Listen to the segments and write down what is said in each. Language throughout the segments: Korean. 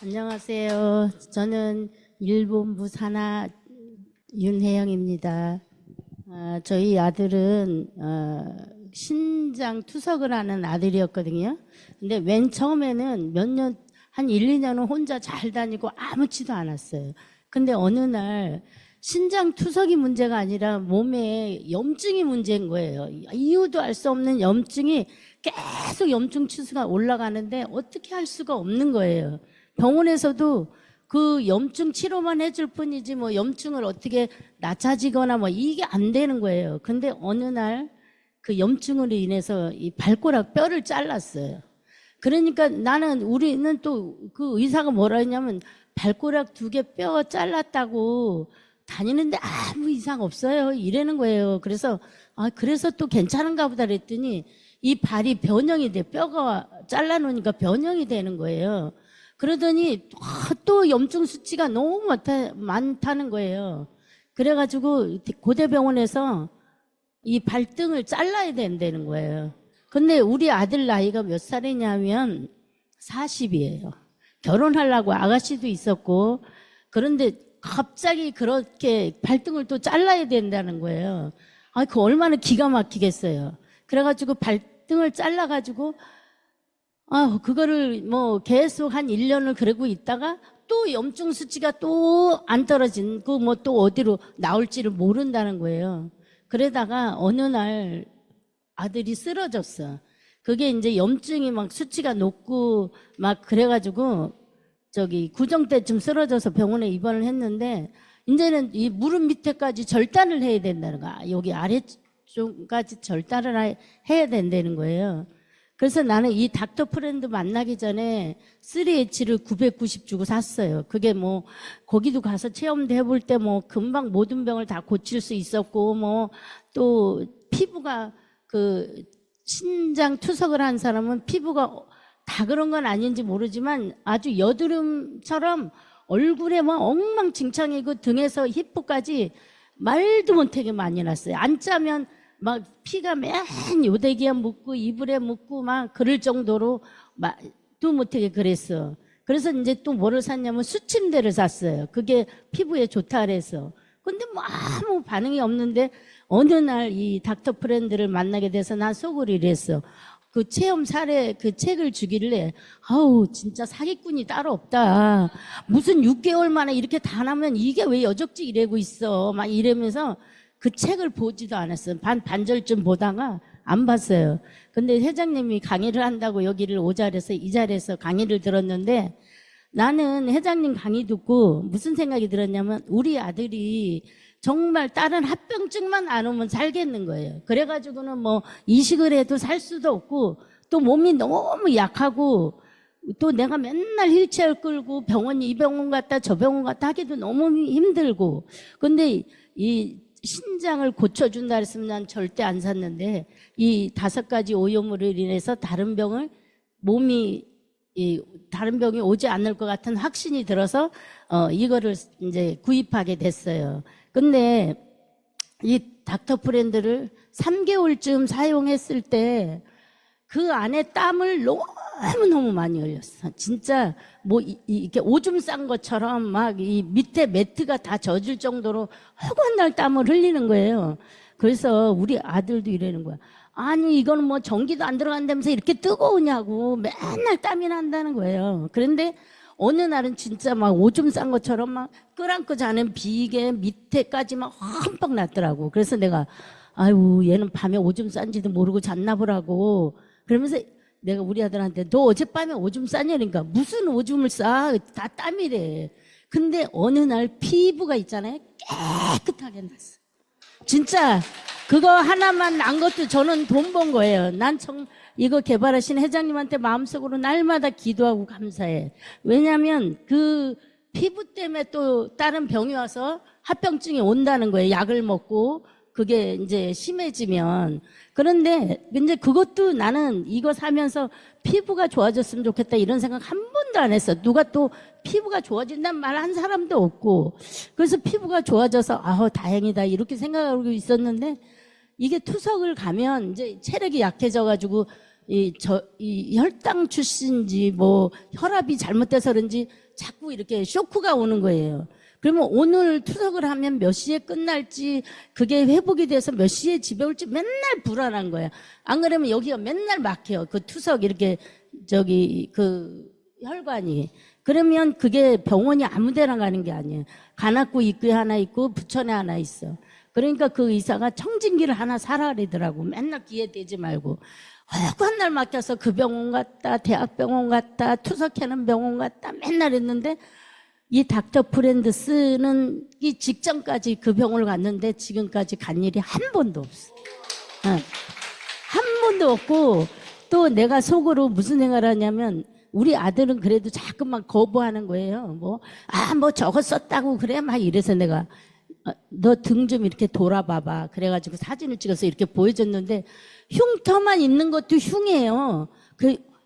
안녕하세요. 저는 일본부 산하 윤혜영입니다. 저희 아들은 신장 투석을 하는 아들이었거든요. 근데 맨 처음에는 한 1, 2년은 혼자 잘 다니고 아무렇지도 않았어요. 근데 어느 날 신장 투석이 문제가 아니라 몸에 염증이 문제인 거예요. 이유도 알 수 없는 염증이 계속 염증 치수가 올라가는데 어떻게 할 수가 없는 거예요. 병원에서도 그 염증 치료만 해줄 뿐이지 뭐 염증을 어떻게 낮아지거나 뭐 이게 안 되는 거예요. 근데 어느 날 그 염증으로 인해서 이 발가락 뼈를 잘랐어요. 그러니까 우리는 또 그 의사가 뭐라 했냐면 발가락 2개 뼈 잘랐다고 다니는데 아무 이상 없어요. 이러는 거예요. 그래서 그래서 또 괜찮은가 보다 그랬더니 이 발이 변형이 돼. 뼈가 잘라놓으니까 변형이 되는 거예요. 그러더니 또 염증 수치가 너무 많다는 거예요. 그래가지고 고대병원에서 이 발등을 잘라야 된다는 거예요. 근데 우리 아들 나이가 몇 살이냐면 40이에요. 결혼하려고 아가씨도 있었고, 그런데 갑자기 그렇게 발등을 또 잘라야 된다는 거예요. 그 얼마나 기가 막히겠어요. 그래가지고 발등을 잘라가지고 그거를 뭐 계속 한 1년을 그러고 있다가 또 염증 수치가 또 안 떨어진, 뭐 또 어디로 나올지를 모른다는 거예요. 그러다가 어느 날 아들이 쓰러졌어. 그게 이제 염증이 막 수치가 높고 막 그래가지고 구정 때쯤 쓰러져서 병원에 입원을 했는데 이제는 이 무릎 밑에까지 절단을 해야 된다는 거야. 여기 아래쪽까지 절단을 해야 된다는 거예요. 그래서 나는 이 닥터 프렌드 만나기 전에 3H를 990 주고 샀어요. 그게 뭐 거기도 가서 체험도 해볼 때 뭐 금방 모든 병을 다 고칠 수 있었고 뭐 또 피부가 신장 투석을 한 사람은 피부가 다 그런 건 아닌지 모르지만 아주 여드름처럼 얼굴에 막 엉망진창이고 등에서 힙부까지 말도 못하게 많이 났어요. 안 짜면 막 피가 맨 요대기에 묻고 이불에 묻고 막 그럴 정도로 말도 못하게 그랬어. 그래서 이제 또 뭐를 샀냐면 수침대를 샀어요. 그게 피부에 좋다 그래서. 근데 뭐 아무 반응이 없는데 어느 날 이 닥터 프렌드를 만나게 돼서 난 속으로 이랬어. 그 체험 사례 그 책을 주길래 진짜 사기꾼이 따로 없다. 무슨 6개월 만에 이렇게 다 나면 이게 왜 여적지 이러고 있어. 막 이러면서 그 책을 보지도 않았어요. 반절쯤 보다가 안 봤어요. 근데 회장님이 강의를 한다고 여기를 오자래서 이 자리에서 강의를 들었는데 나는 회장님 강의 듣고 무슨 생각이 들었냐면 우리 아들이 정말 다른 합병증만 안 오면 살겠는 거예요. 그래가지고는 뭐 이식을 해도 살 수도 없고 또 몸이 너무 약하고 또 내가 맨날 휠체어 끌고 이 병원 갔다 저 병원 갔다 하기도 너무 힘들고 근데 이 신장을 고쳐준다 했으면 난 절대 안 샀는데 이 5가지 오염으로 인해서 다른 병이 오지 않을 것 같은 확신이 들어서 이거를 이제 구입하게 됐어요. 근데 이 닥터 프렌드를 3개월쯤 사용했을 때 그 안에 땀을 너무너무 많이 흘렸어. 진짜 뭐 이렇게 오줌 싼 것처럼 막 이 밑에 매트가 다 젖을 정도로 허구한 날 땀을 흘리는 거예요. 그래서 우리 아들도 이러는 거야. 아니 이건 뭐 전기도 안 들어간다면서 이렇게 뜨거우냐고 맨날 땀이 난다는 거예요. 그런데 어느 날은 진짜 막 오줌 싼 것처럼 막 끌안고 자는 비계 밑에까지 막 흠뻑 났더라고. 그래서 내가 얘는 밤에 오줌 싼지도 모르고 잤나 보라고. 그러면서 내가 우리 아들한테 너 어젯밤에 오줌 쌌냐니까 무슨 오줌을 싸? 다 땀이래. 근데 어느 날 피부가 있잖아요. 깨끗하게 났어. 진짜 그거 하나만 난 것도 저는 돈 번 거예요. 난 이거 개발하신 회장님한테 마음속으로 날마다 기도하고 감사해. 왜냐하면 그 피부 때문에 또 다른 병이 와서 합병증이 온다는 거예요. 약을 먹고 그게 이제 심해지면. 그런데 이제 그것도 나는 이거 사면서 피부가 좋아졌으면 좋겠다 이런 생각 한 번도 안 했어. 누가 또 피부가 좋아진다는 말 한 사람도 없고. 그래서 피부가 좋아져서 다행이다 이렇게 생각하고 있었는데 이게 투석을 가면 이제 체력이 약해져가지고 이 혈당 출신인지 뭐 혈압이 잘못돼서 그런지 자꾸 이렇게 쇼크가 오는 거예요. 그러면 오늘 투석을 하면 몇 시에 끝날지 그게 회복이 돼서 몇 시에 집에 올지 맨날 불안한 거예요. 안 그러면 여기가 맨날 막혀요. 그 투석 이렇게 그 혈관이. 그러면 그게 병원이 아무 데나 가는 게 아니에요. 관악구 입구에 하나 있고 부천에 하나 있어. 그러니까 그 의사가 청진기를 하나 사라 그러더라고. 맨날 귀에 대지 말고. 한 날 맡겨서 그 병원 갔다, 대학병원 갔다, 투석해는 병원 갔다 맨날 했는데 이 닥터 프렌드스는 이 직전까지 그 병원을 갔는데 지금까지 간 일이 한 번도 없어. 한 번도 없고 또 내가 속으로 무슨 생각을 하냐면 우리 아들은 그래도 자꾸만 거부하는 거예요. 뭐 저거 썼다고 그래? 막 이래서 내가 너 등 좀 이렇게 돌아봐봐. 그래가지고 사진을 찍어서 이렇게 보여줬는데 흉터만 있는 것도 흉해요.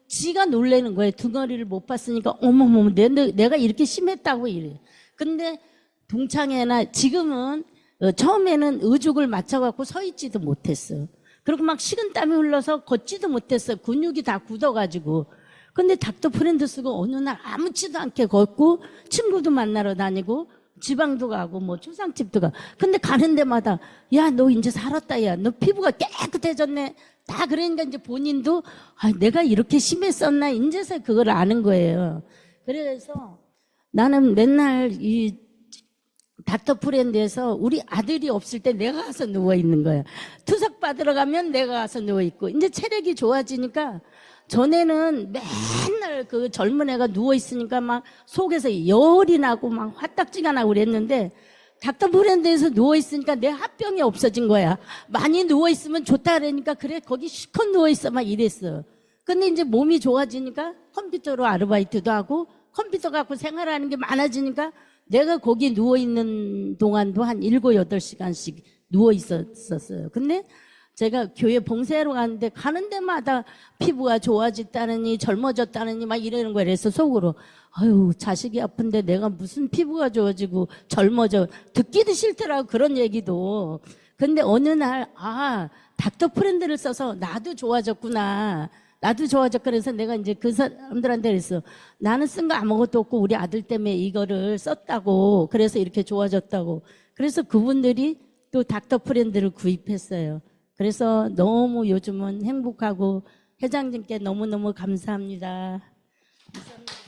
지가 놀래는 거예요. 등어리를 못 봤으니까 어머머 내가 이렇게 심했다고 이래. 근데 동창회나 지금은 처음에는 의죽을 맞춰갖고 서 있지도 못했어. 그리고 막 식은땀이 흘러서 걷지도 못했어. 근육이 다 굳어가지고. 근데 닥터 프렌드스가 어느 날 아무렇지도 않게 걷고 친구도 만나러 다니고 지방도 가고 뭐 초상집도 가. 근데 가는 데마다 야 너 이제 살았다. 야 너 피부가 깨끗해졌네. 다 그러니까 이제 본인도 내가 이렇게 심했었나 이제서 그걸 아는 거예요. 그래서 나는 맨날 이 닥터 프렌드에서 우리 아들이 없을 때 내가 가서 누워 있는 거야. 투석 받으러 가면 내가 가서 누워 있고 이제 체력이 좋아지니까 전에는 맨날 그 젊은 애가 누워 있으니까 막 속에서 열이 나고 막 화딱지가 나고 그랬는데 닥터 프렌드에서 누워 있으니까 내 합병이 없어진 거야. 많이 누워 있으면 좋다 그러니까 그래 거기 실컷 누워 있어 막 이랬어. 근데 이제 몸이 좋아지니까 컴퓨터로 아르바이트도 하고 컴퓨터 갖고 생활하는 게 많아지니까 내가 거기 누워 있는 동안도 한 7, 8시간씩 누워 있었어요. 근데 제가 교회 봉사하러 가는데 가는 데마다 피부가 좋아졌다느니 젊어졌다느니 막 이러는 거예요. 그래서 속으로 아유 자식이 아픈데 내가 무슨 피부가 좋아지고 젊어져. 듣기도 싫더라고 그런 얘기도. 근데 어느 날 닥터 프렌드를 써서 나도 좋아졌구나. 나도 좋아졌고 그래서 내가 이제 그 사람들한테 그랬어. 나는 쓴 거 아무것도 없고 우리 아들 때문에 이거를 썼다고. 그래서 이렇게 좋아졌다고. 그래서 그분들이 또 닥터 프렌드를 구입했어요. 그래서 너무 요즘은 행복하고 회장님께 너무너무 감사합니다. 감사합니다.